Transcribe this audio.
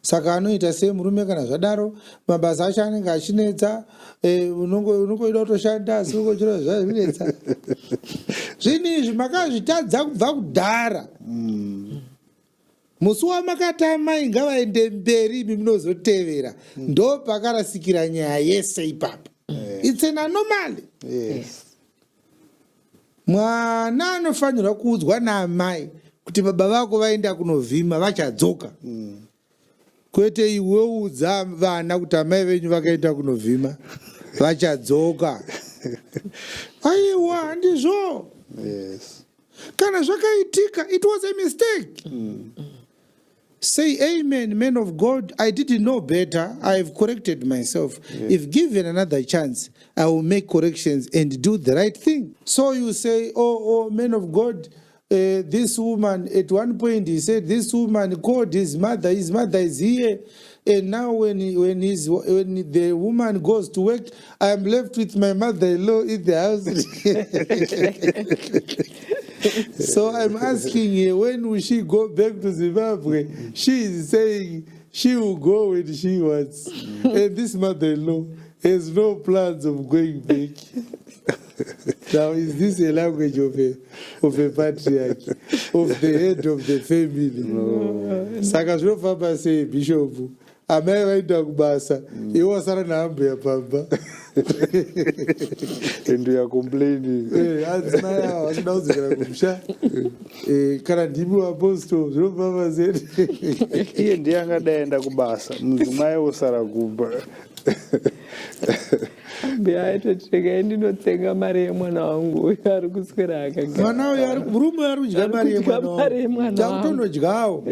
Saka anoita semurume kana zvadaro mabasa acho anenge achinetsa unongoida kutoshanda asi ungochira zvazvinetsa. Zvinhu izvi makazvitadza kubva kudhara. Musi wamakatama ngavaende mberi imi munozotevera ndo pakarasikira nyaya yese ipapo. It's an anomaly. Yes. Mwana anofanirwa kuudzwa naamai kuti baba vako vaenda kunovhima vachadzoka. Kwete iwe udza vana kuti amai venyu vakaenda kunovhima vachadzoka. Aiwa handizvo. Yes. Kana zvakaitika, it was a mistake. Say amen, man of God. I didn't know better. I've corrected myself. Yes. If given another chance, I will make corrections and do the right thing. So you say, oh, man of God, this woman, at one point he said, this woman called his mother is here. And now when the woman goes to work, I'm left with my mother-in-law in the house. So I'm asking her, when will she go back to Zimbabwe? She is saying she will go when she wants. And this mother-in-law has no plans of going back. Now, is this a language of a patriarch, of the head of the family? No. Saka zvinofamba sei Bishop? Amai vaenda kubasa, iwo wasara nehambo yapamba. And you are complaining. Adzimai ava vachida kudzokera kumusha. Kana ndimi apostle zvinofamba sei? Iye ndiye angadaenda kubasa, mudzimai osara kumba. Aitotsveka ndinotsenga mari yemwana wangu uyo ari kuswera akagara. Mwana uyo murume ari kudya mari yemwana wangu. Takutondodyawo.